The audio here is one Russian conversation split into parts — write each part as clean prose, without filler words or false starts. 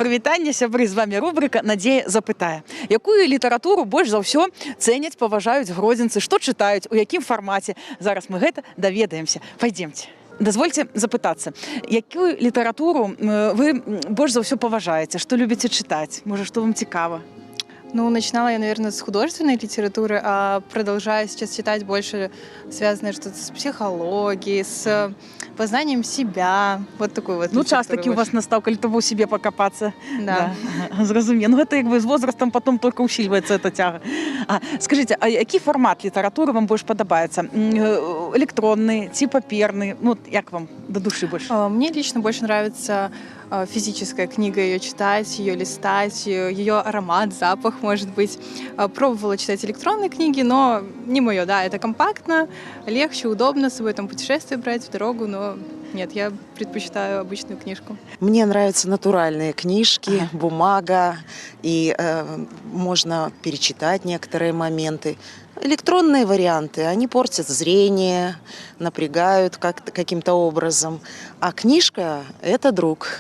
Прывітанне, сябры, з вами рубрика «Надзея запытае». Якую літаратуру больш за ўсё цэняць, паважаюць гродзенцы, што чытаюць, у якім фармаце? Зараз мы гэта даведаемся. Пойдемте. Дазвольце запытацца, якую літаратуру вы больш за ўсё паважаеце, што любіце чытаць? Можа, што вам цікава? Ну, начинала я, наверное, с художественной литературы, а продолжаю сейчас читать больше связанное что-то с психологией, с познанием себя. Вот такой вот. Ну, час таки у вас настаў, калі того ў себе пакапацца. Да. Зразумела. Ну, гэта як бы з возрастам потом только усільваецца эта тяга. Скажите, а які фармат літаратуры вам больш падабаецца? Электронны ці паперны? Ну, як вам до души больш? Мне лично больше нравится физическая книга, ее читать, ее листать, ее аромат, запах, может быть. Пробовала читать электронные книги, но не мое, да, это компактно, легче, удобно, с собой там путешествие брать в дорогу, но нет, я предпочитаю обычную книжку. Мне нравятся натуральные книжки, бумага, и можно перечитать некоторые моменты. Электронные варианты, они портят зрение, напрягают каким-то образом. А книжка – это друг.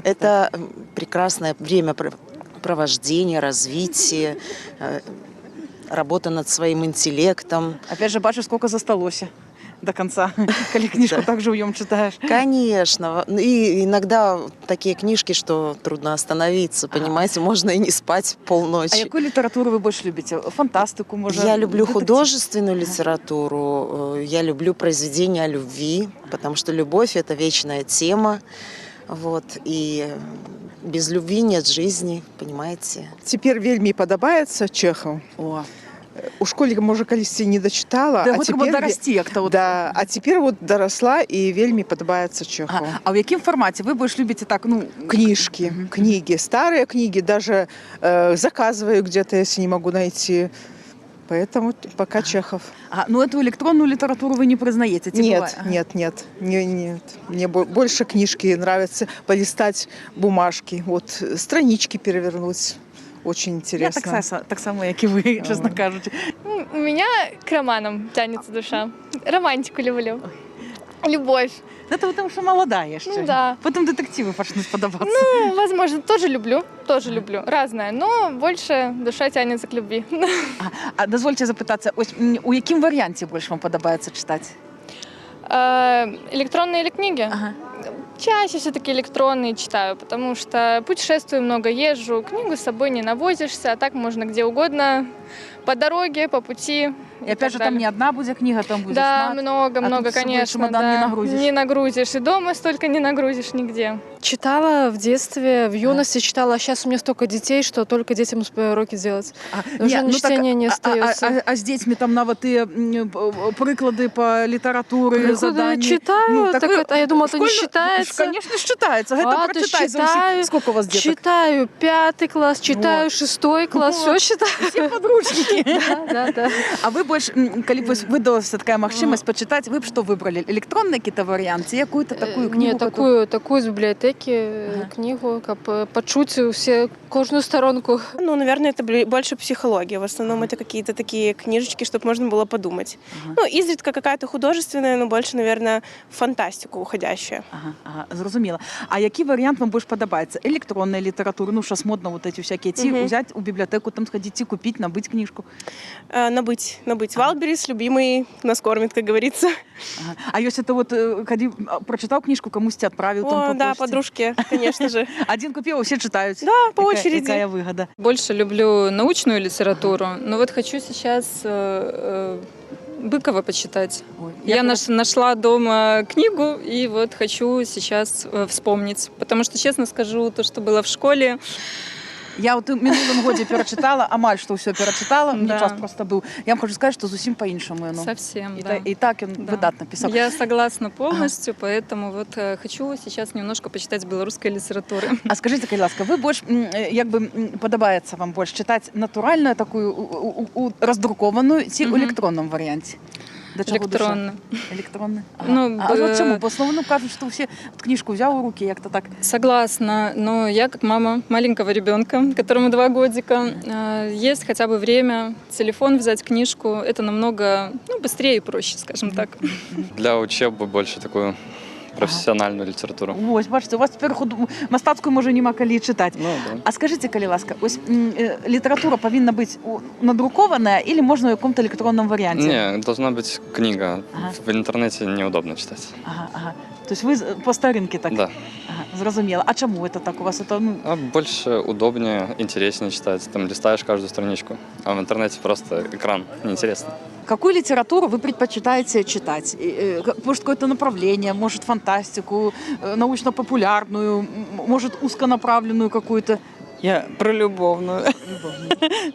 Это прекрасное времяпровождение, развитие, работа над своим интеллектом. Опять же, бачу, сколько засталося до конца, коли книжку так живьем читаешь. Конечно. И иногда такие книжки, что трудно остановиться, понимаете, можно и не спать полночи. А какую литературу вы больше любите? Фантастику, может? Я люблю детектив? художественную литературу, я люблю произведения о любви, потому что любовь – это вечная тема, вот, и без любви нет жизни, понимаете. Цяпер вельмі падабаецца Чэхаў. О. У школе, можа, калісьці не дачытала, Да, вот трэба дарасці як-то. Вот. Да, а цяпер вот дарасла і вельмі падабаецца Чэхаў. А ў якім фармаце вы больш любіце так, ну, Книжки, книги, старые книги, даже заказываю где-то, если не могу найти. Поэтому пока Чехов. ну эту электронную литературу вы не признаете? Нет. Мне больше книжки нравится полистать бумажки, вот странички перевернуть. Очень интересно. Я так само, як и вы, честно кажучи. У меня к романам тянется душа. Романтику люблю. Любовь. Это потому что молодая еще. Ну да. Потом детективы начнут подаваться. Ну, возможно, тоже люблю. Разное. Но больше душа тянется к любви. А дозвольте запитаться, ось у якім варіанті больше вам подобається читати? Электронные или книги? Ага. Чаще все-таки электронные читаю, потому что путешествую много, езжу, книгу с собой не навозишься, а так можно где угодно, по дороге, по пути. И опять же, там не одна будет книга, там будет Да, шмат. много, тут с собой конечно. чемодан Да. не нагрузишь. Не нагрузишь. И дома столько не нагрузишь нигде. Читала в детстве, в юности читала, а сейчас у меня столько детей, что только детям успею уроки делать. Уже на чтение не остается. А с детьми там нават и прыклады по литературе, задания. Читаю, Ну, так такое- это, я думала, это не школьно- считается. Конечно, считается. Это А, то прочитай за читаю, усі. Сколько у вас деток? Читаю 5 класс, читаю Вот. 6 класс, Вот. все читаю. Все подручники. Да. А вы больше, калі б выдалася такая магчымасць почитать, вы б что выбрали? Электронный какие-то вариант, ці какую-то такую книгу? Не, такую из библиотеки книгу, как почуть все, кожную сторонку. Ну, наверное, это больше психология. В основном это какие-то такие книжечки, чтобы можно было подумать. Ну, изредка какая-то художественная, но больше, наверное, в фантастику уходящая. Ага, зрозуміла. А який варіант вам більш подобається? Електронна література, ну, зараз модно вот эти всякі, ці взять у бібліотеку, там сходить, ці купить, набыть книжку. Набыть. Валберис, любимый, нас кормит, как говорится. Ага. А если ты вот, когда прочитал книжку, кому-то отправил, там, по Да, почте? подружке, конечно же. Один купил, все читают. Да, по очереди. Какая выгода. Больше люблю научную литературу, но вот хочу сейчас Быкова почитать. Ой, Я нашла дома книгу и вот хочу сейчас вспомнить. Потому что, честно скажу, то, что было в школе, Я вот в минулом году перечитала, амаль что все перечитала, мне Да. час просто был. Я вам хочу сказать, что зовсім по-іншому. Ну. совсем, И, да. и так он Да. видатно писал. Я согласна полностью, поэтому вот хочу сейчас немножко почитать белорусской литературы. А скажите, будь ласка, ви більш, якби, подобається вам більш читати натуральну, таку роздруковану, чи в електронному варіанті? До чого душа? Электронно. Електронно? Ага. Ну, а от чому? Бо основно кажуть, що всі от книжку взяв у руки, як-то так. Согласна, но я как мама маленького ребенка, которому 2 годика, есть хотя бы время, телефон взять, книжку, это намного быстрее и проще, скажем так. Для учебы больше такую професіональну літературу. Ось, бачите, у вас тепер мастацькою може нема коли читати. Ну, да. А скажіть, коли ласка, ось література повинна бути надрукована або можна в якомусь електронному варіанті? Не, должна быть книга. Ага. В интернете неудобно читать. Ага. Тобто ви по старинки так? Да. Ага, зрозуміло. А чому це так у вас? Это, ну... А больше удобнее, интереснее читать. Там листаешь каждую страничку. А в интернете просто экран. Неинтересно. Какую литературу вы предпочитаете читать? Может, какое-то направление, может, фантастику, научно-популярную, может, узконаправленную какую-то? Я про любовную.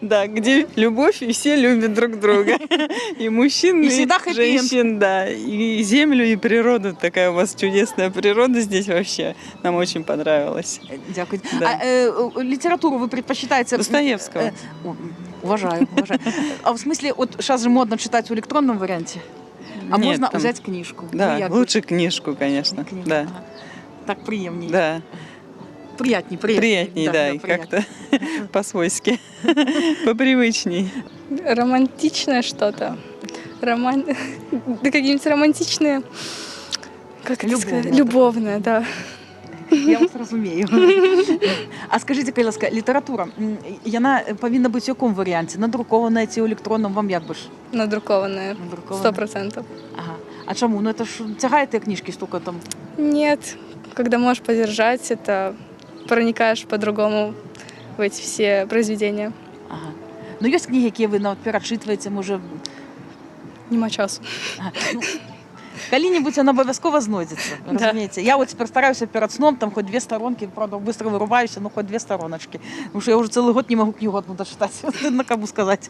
Да, где любовь, и все любят друг друга. И мужчин, И и всегда хэппи-энд. женщин, да. И землю, и природу. Такая у вас чудесная природа здесь вообще. Нам очень понравилось. Дякую. Да. А литературу вы предпочитаете? Достоевского. Уважаю. А в смысле, вот сейчас же модно читать в электронном варианте? А Нет, можно там- взять книжку? Да, Ну, як лучше книжку, конечно. Книгу, Да, ага. Так приємнее. да. Приятней. Приятней, да, и приятней. как-то по-свойски, попривычней. Романтичное что-то. Да какие-нибудь романтичные... Как это сказать? Любовное. Любовное, да. Я вас розумію. А скажіть, будь ласка, література, вона повинна бути в якому варіанті? Надрукована чи в електронному, вам як би ж? Надрукованное. Надрукована? 100%. Ага. А чому? Ну це ж тягаєте книжки стільки там? Нет. Когда можешь подержать, это проникаешь по-другому в эти все произведения. Ага. Ну є книги, які ви перечитуєте, може... Нема часу. Ага. Ну, коли-нибудь вона обов'язково знайдеться, розумієте? Я от тепер стараюся перед сном, там хоч 2 сторонки, правда, швидко вирубаюся, ну хоч 2 стороночки. Тому що я вже цілий год не можу книгу одну дочитати, стидно кому сказати.